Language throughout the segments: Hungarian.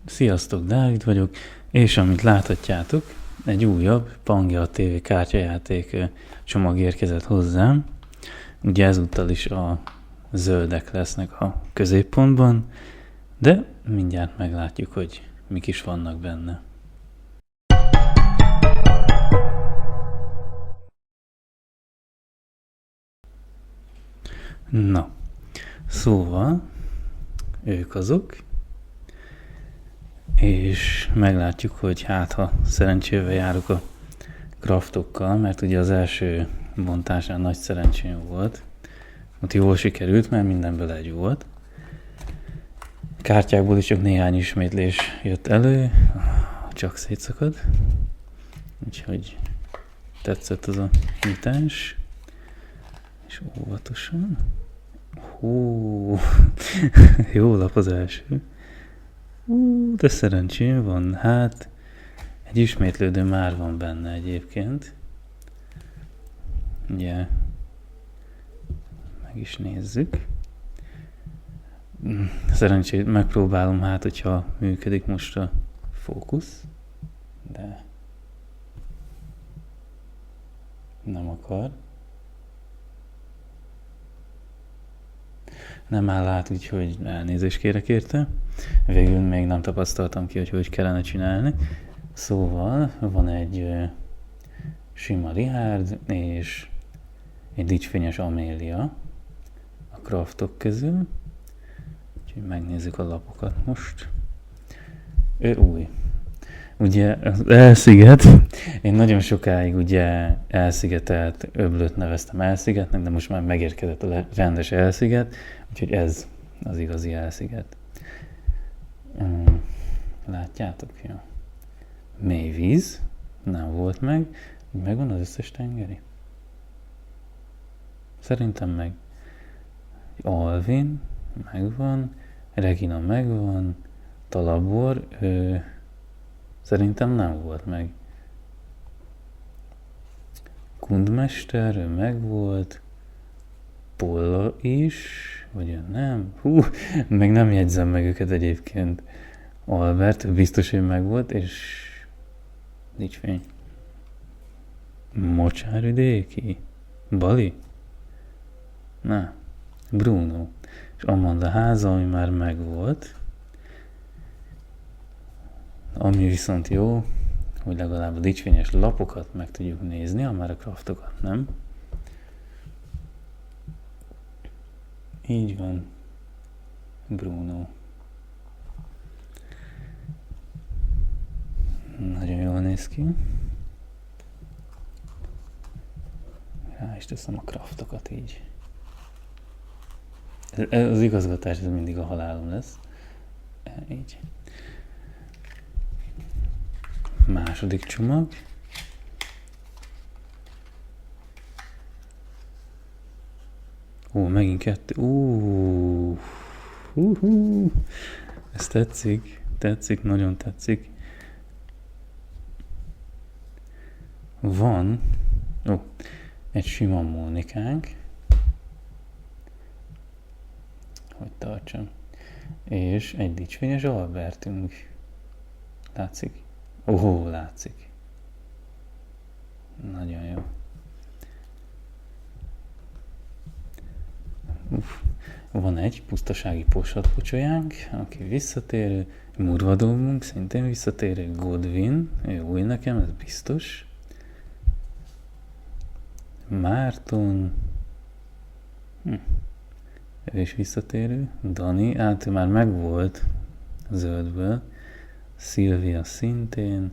Sziasztok, Dávid vagyok, és amit láthatjátok, egy újabb Pangea TV kártyajáték csomag érkezett hozzám. Ugye ezúttal is a zöldek lesznek a középpontban, de mindjárt meglátjuk, hogy mik is vannak benne. Na, szóval ők azok, és meglátjuk, hogy hát ha szerencsével járok a craftokkal, mert ugye az első bontásán nagy szerencsém volt. Ott jól sikerült, mert mindenből egy volt. Kártyákból is csak néhány ismétlés jött elő, csak szétszakad. Úgyhogy tetszett az a nyitás. És óvatosan. Hú, jó lap az első. De szerencsém van, hát egy ismétlődő már van benne egyébként. Ugye, meg is nézzük. Szerencsét megpróbálom, hát hogyha működik most a fókusz, de nem akar. Nem áll át, úgyhogy elnézést kérek érte. Végül még nem tapasztaltam ki, hogy kellene csinálni. Szóval van egy sima Richard és egy dicsfényes Amélia a craftok közül. Úgyhogy megnézzük a lapokat most. Ő új. Ugye az Elsziget, én nagyon sokáig ugye elszigetelt öblöt neveztem Elszigetnek, de most már megérkezett a rendes Elsziget, úgyhogy ez az igazi Elsziget. Látjátok? Jó. Mély víz, nem volt meg, megvan az összes tengeri. Szerintem meg. Alvin, megvan, Regina megvan, Talabor, szerintem nem volt meg. Kundmester, ő megvolt, Polla is, vagy nem? Meg nem jegyzem meg őket egyébként. Albert, biztos, hogy megvolt, és nincs fény. Mocsárvidéki? Bali? Na, Bruno. És Amanda háza, ami már megvolt. Ami viszont jó, hogy legalább a dicsfényes lapokat meg tudjuk nézni, ha már a craftokat nem. Így van. Bruno. Nagyon jól néz ki. Rá is teszem a craftokat így. Az igazgatás ez mindig a halálom lesz. Így. Második csomag. Megint kettő. Ez tetszik, nagyon tetszik. Van egy sima Mónikánk. Hogy tartsam. És egy dicsfényes Albertünk. Látszik? Látszik. Nagyon jó. Van egy pusztasági posatpocsolyánk, aki visszatérő, Murvadómunk, szintén visszatérő, Godwin, ő új nekem, ez biztos. Márton, ő is visszatérő, Dani, ő már megvolt zöldből, Szilvia szintén,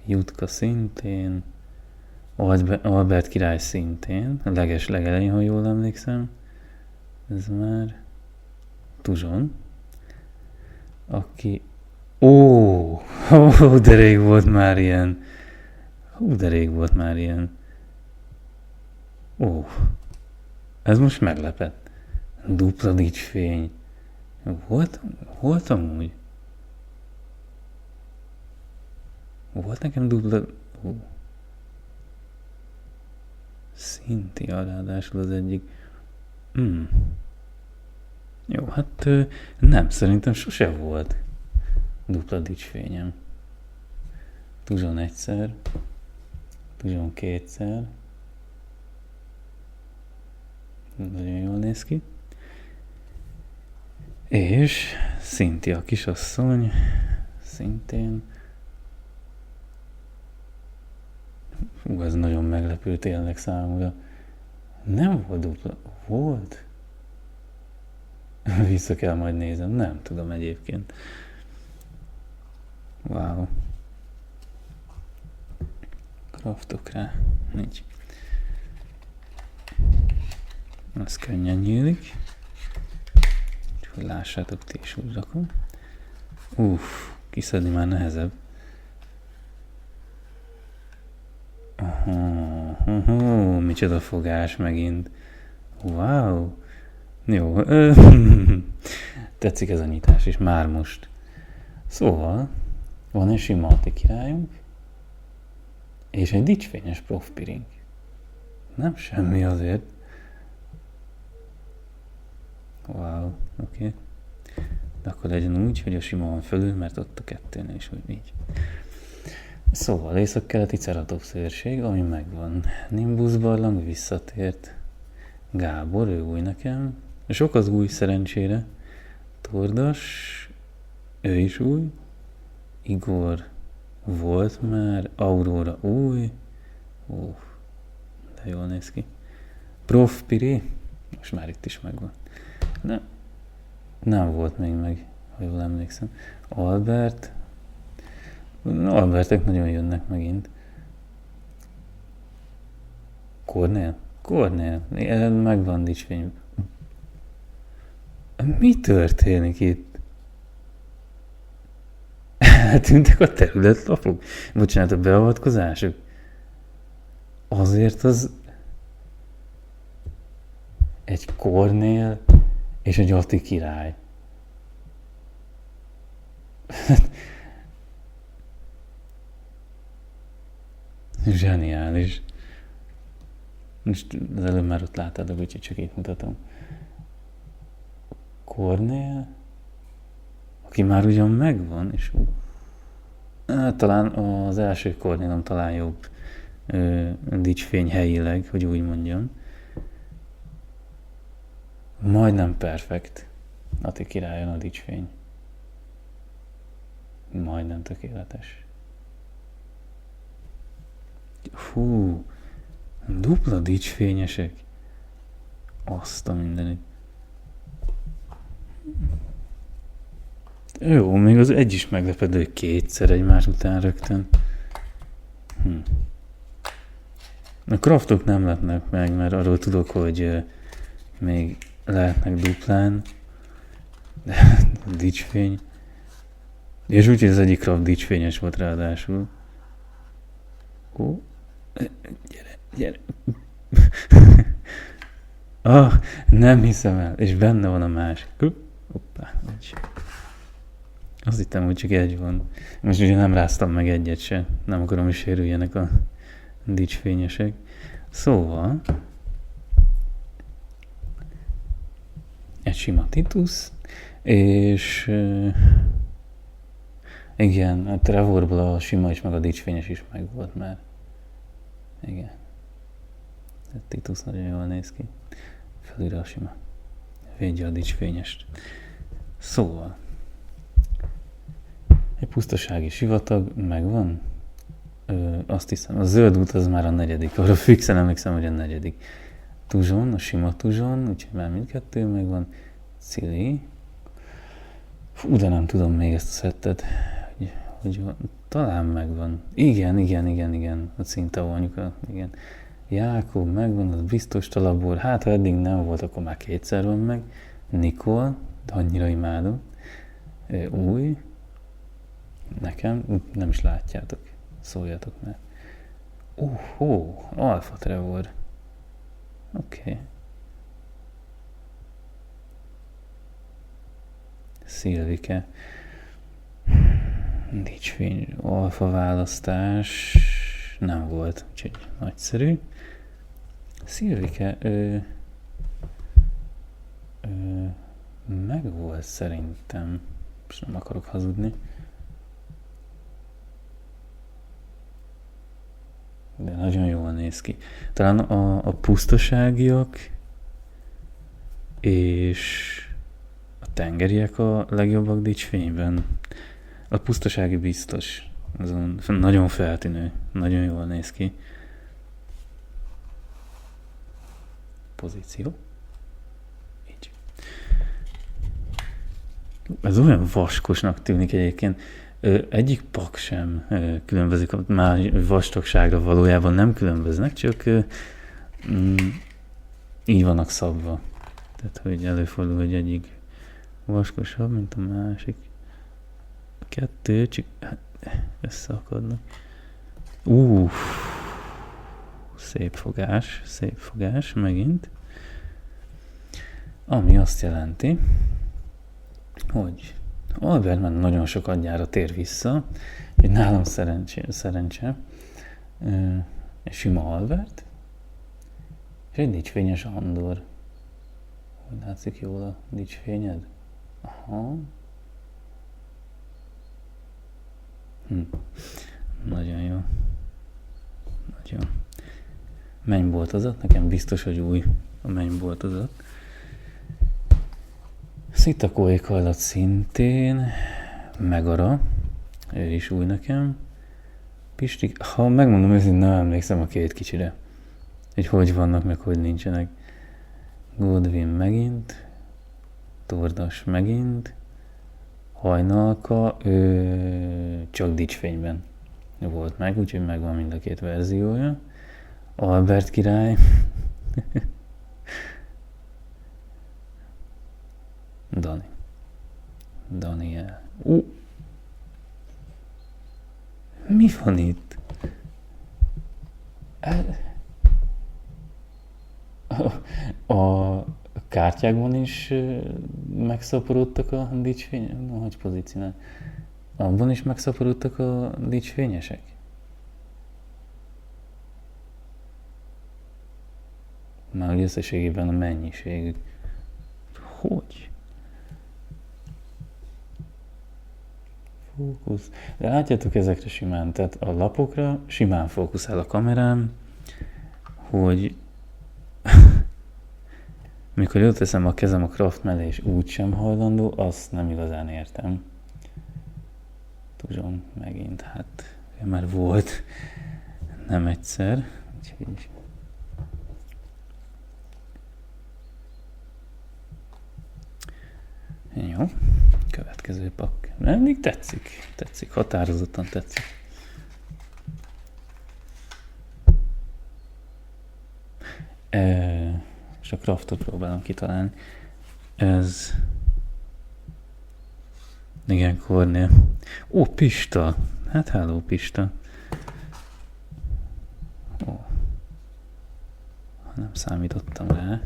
Jutka szintén, Albert király szintén, a legelején, ha jól emlékszem. Ez már Tuzson, aki... de rég volt már ilyen. Ez most meglepett. Dupla dicsfény. Volt amúgy? Volt nekem dupla... Szinti ráadásul az egyik. Jó, hát nem, szerintem sose volt. dupla dicsfényem. Tuzson egyszer, tuzson kétszer. Nagyon jól néz ki. És Cynthia kisasszony, szintén. Ez nagyon meglepő tényleg számomra. Nem volt dupla. Volt? Vissza kell majd nézem. Nem tudom egyébként. Wow. Craftok rá. Nincs. Az könnyen nyílik. Hogy lássátok, ti is úgy rakom. Kiszedni már nehezebb. Micsoda fogás megint. Wow. Jó. Tetszik ez a nyitás is, már most. Szóval, van egy sima Ati királyunk, és egy dicsfényes profpirink. Nem semmi azért. Wow, oké. De akkor legyen úgy, hogy a sima van fölül, mert ott a kettőnél is úgy így. Szóval észak-keleti Ceratops őrség, ami megvan. Nimbus barlang visszatért. Gábor, ő új nekem. Sok az új szerencsére. Tordas, ő is új. Igor volt már. Aurora új. De jól néz ki. Prof Piri, most már itt is megvan. Nem volt még meg, ha jól emlékszem. Albert. Albertek nagyon jönnek megint. Kornél. Megvan dicsfény. Mi történik itt? Eltűntek a területlapok? Bocsánat, a beavatkozások? Azért az egy Kornél és egy Ati király. Zseniális. Most az előbb már ott láttad, úgyhogy csak itt mutatom. Kornél, aki már ugyan megvan, és talán az első Kornélom talán jobb dicsfény helyileg, hogy úgy mondjam. Majdnem perfekt. Ati királyon a dicsfény. Majdnem tökéletes. Dupla dicsfényesek. Azt a mindenit. Jó, még az egy is meglepedő kétszer egymás után rögtön. A craftok nem lepnek meg, mert arról tudok, hogy még lehetnek duplán. De a dicsfény. És úgyhogy az egyik craft dicsfényes volt ráadásul. Gyere. Nem hiszem el. És benne van a másik. Hoppá, egy. Azt hittem, hogy csak egy van. Most ugye nem ráztam meg egyet se. Nem akarom, hogy sérüljenek a dicsfényesek. Szóval egy sima Titus, és igen, a Trevorból a sima is, meg a dicsfényes is meg volt már. Igen. A Titus nagyon jól néz ki. Felülre a sima. Védje a dicsfényest. Szóval egy pusztasági sivatag megvan. Azt hiszem, a zöld út az már a negyedik. Arra fixen emlékszem, hogy a negyedik. Tuzson, a sima Tuzson, úgyhogy már mindkettő megvan. Cili. De nem tudom még ezt a szettet. Hogy talán megvan. Igen. A Cintao anyuka, igen. Jákob megvan, az biztos Talabor. Hát, ha eddig nem volt, akkor már kétszer van meg. Nikol, de annyira imádom. Új. Nekem, nem is látjátok. Szóljatok már. Alpha Trevor. Oké. Szilvike. Dicsfény, alfa választás nem volt, úgyhogy nagyszerű. Szilvike, meg volt szerintem, és nem akarok hazudni. de nagyon jól néz ki. Talán a pusztaságiak és a tengeriek a legjobbak dicsfényben. A pusztasági biztos. Azon nagyon feltűnő, nagyon jól néz ki. Pozíció. Így. Ez olyan vaskosnak tűnik egyébként. Egyik pak sem különbözik, már vastagságra valójában nem különböznek, csak így vannak szabva. Tehát, hogy előfordul, hogy egyik vaskosabb, mint a másik. A kettő csak összeakadnak. Szép fogás megint. Ami azt jelenti, hogy Albert már nagyon sokat gyára tér vissza, hogy nálam szerencse, egy sima Albert, és egy dicsfényes Andor. Hogy látszik jól a dicsfényed? Aha. Nagyon jó. Nagyon. Mennyboltozat, nekem biztos, hogy új a mennyboltozat. Szita éghajlat szintén, Megara, ő is új nekem. Pisti, ha megmondom őszintén, nem emlékszem a két kicsire, hogy vannak, meg hogy nincsenek. Godwin megint, Tordas megint, Hajnalka, csak dicsfényben volt meg, úgyhogy megvan mind a két verziója. Albert király, Daniel. Mi van itt? A kártyákban is megszaporodtak a dicsfényesek? Hogy pozícionál? Abban is megszaporodtak a dicsfényesek? Már hogy összességében a mennyiségük. Hogy? Fókusz. De látjátok ezekre simán, tehát a lapokra simán fókuszál a kamerám, hogy mikor jól teszem a kezem a craft mellé és úgy sem hajlandó, azt nem igazán értem. Tudom, megint, hát már volt, nem egyszer, úgyhogy jó, következő pak. Mindig tetszik, határozottan tetszik. És a craftot próbálom kitalálni. Ez... Igen, Kornél. Pista! Hát háló, Pista. Nem számítottam rá.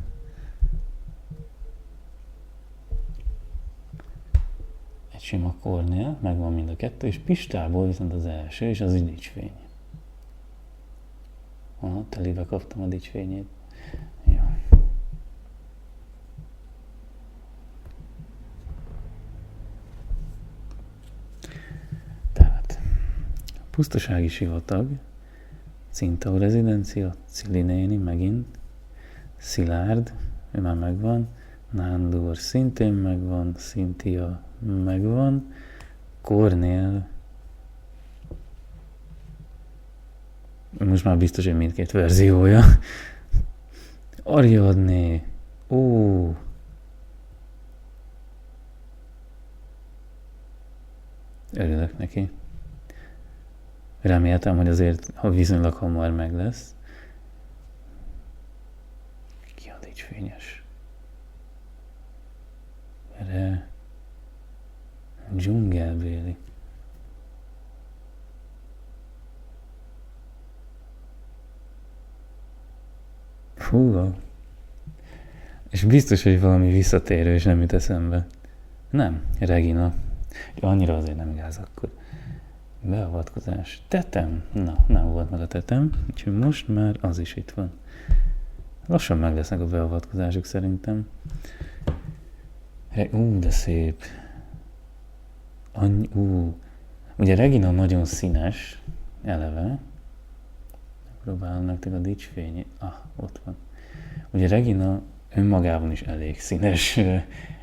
Egy sima Kornél, megvan mind a kettő, és Pistából viszont az első, és az is dicsfény. Telébe kaptam a dicsfényét. Jó. Tehát, pusztasági sivatag, Cintau rezidencia, Cili néni megint, Szilárd, ő már megvan, Nándor szintén megvan, Cynthia megvan, Kornél, most már biztos, hogy mindkét verziója. Ariadné, örülök neki. Reméltem, hogy azért, ha viszonylag hamar meg lesz. Ki a dicsfényes? Erre dzsungelbéli. Húha. És biztos, hogy valami visszatérő, és nem jut eszembe. Nem, Regina. Annyira azért nem gáz akkor. Beavatkozás. Tetem? Na, nem volt meg a tetem, úgyhogy most már az is itt van. Lassan meg lesznek a beavatkozások szerintem. De szép. Ugye Regina nagyon színes, eleve. Próbálom nektek a dicsfényét. Ott van. Ugye Regina önmagában is elég színes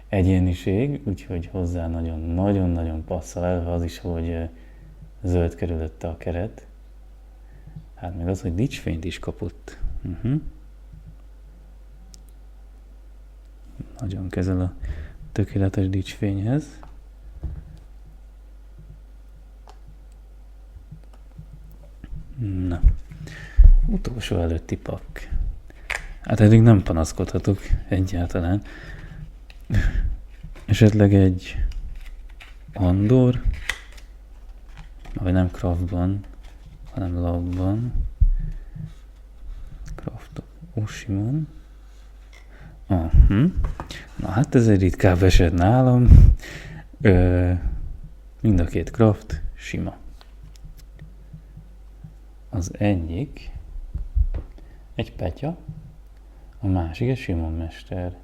egyéniség, úgyhogy hozzá nagyon-nagyon passzol, elve az is, hogy zöld körülötte a keret. Hát meg az, hogy dicsfényt is kapott. Nagyon közel a tökéletes dicsfényhez. Na, utolsó előtti pak. Hát eddig nem panaszkodhatok egyáltalán. Esetleg egy Andor, vagy nem Craftban, hanem Labban. Craftok, Oshimon. Na hát ez egy ritkább eset nálam. Mind a két craft sima. Az egyik egy Petya, a másik egy Simon Mester.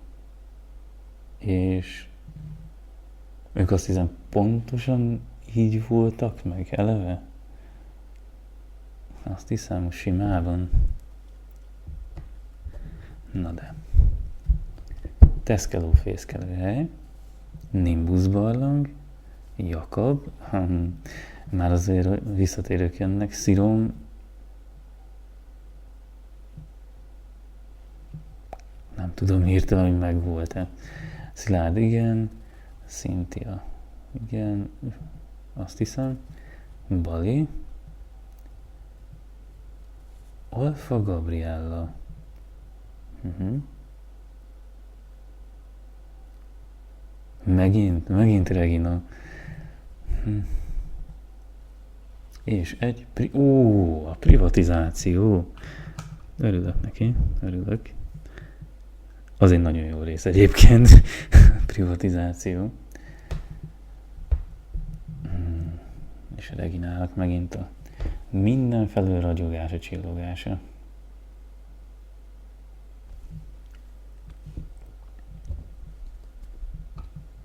És ők azt hiszem pontosan így voltak meg eleve. Azt hiszem simában. Na de. Teszkeló fészkelőhely, Nimbus barlang, Jakab, már azért visszatérők jönnek, Szirom, nem tudom hirtelen, hogy megvolt-e. Szilárd igen, Cynthia igen, azt hiszem, Bali, Alfa Gabriella, Megint Regina. És egy a privatizáció. Örülök neki, örülök. Az egy nagyon jó rész egyébként. Privatizáció. És Reginának megint a mindenfelől ragyogása, csillogása.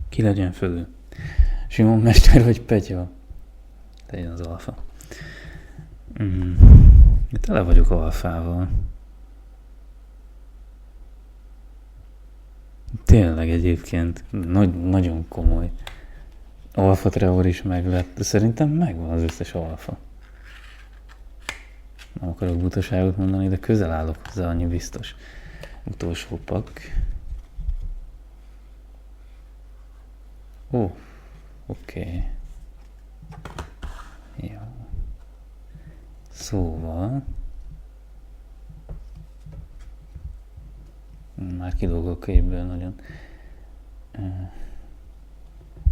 Ki legyen fölül? Simon Mester vagy Petya? Legyen az alfa. Tele vagyok alfával. Tényleg egyébként nagyon komoly. Alfa Trevor is meg lett. Szerintem megvan az összes alfa. Nem akarok butaságot mondani, de közel állok hozzá, annyi biztos. Utolsó pak. Oké. Jó. Szóval... Már kilógok a képből nagyon.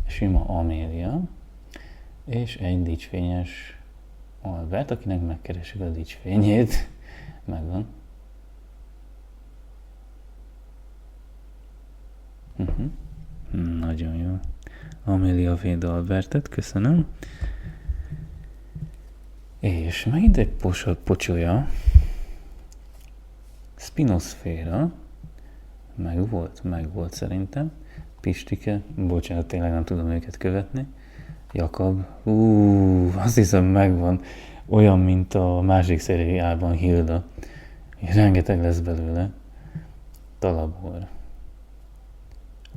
Sima Amélia. És egy dicsfényes Albert, akinek megkeresik a dicsfényét. Megvan. Nagyon jó. Amélia véd Albertet, köszönöm. És megint egy pocsolya. Spinoszféra. Meg volt szerintem. Pistike, bocsánat, tényleg nem tudom őket követni. Jakab, azt hiszem megvan. Olyan, mint a másik szériában Hilda. Rengeteg lesz belőle. Talabor.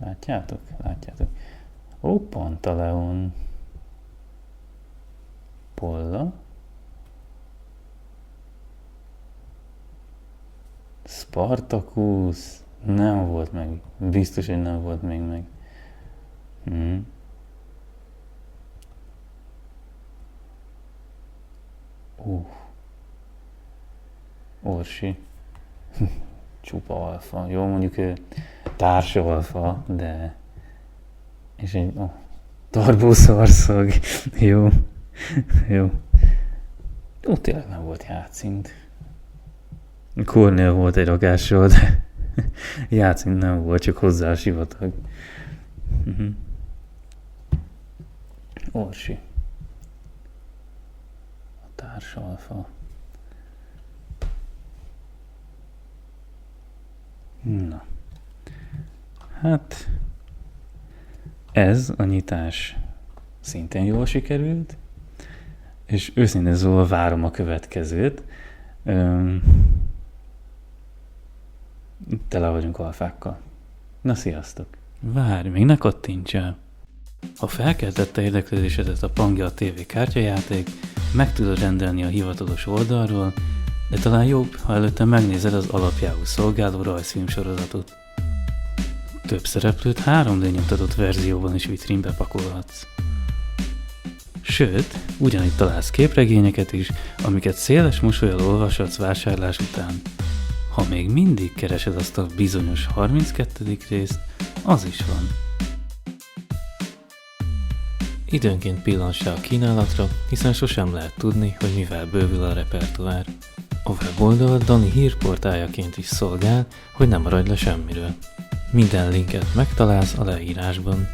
Látjátok? Pantaleon. Polla. Spartacus. Nem volt meg. Biztos, hogy nem volt még meg. Orsi. Csupa alfa. Jó, mondjuk ő társ alfa, de... És egy... Tarbószarszag. Jó. Tényleg nem volt játszint. Kornél volt egy rakással, de játszint nem volt, csak hozzá a sivatag. Orsi. A társalfa. Na. Hát ez a nyitás szintén jól sikerült, és őszintén szóval várom a következőt. Tele vagyunk alfákkal. Na, sziasztok! Várj, még ne kattints el! Ha felkeltette érdeklődésedet a Pangea TV kártyajáték, meg tudod rendelni a hivatalos oldalról, de talán jobb, ha előtte megnézed az alapjául szolgáló rajzfilmsorozatot. Több szereplőt 3D nyomtatott verzióban is vitrínbe pakolhatsz. Sőt, ugyanitt találsz képregényeket is, amiket széles mosollyal olvashatsz vásárlás után. Ha még mindig keresed azt a bizonyos 32. részt, az is van. Időnként pillanss rá a kínálatra, hiszen sosem lehet tudni, hogy mivel bővül a repertoár. A weboldal Dani hírportáljaként is szolgál, hogy ne maradj le semmiről. Minden linket megtalálsz a leírásban.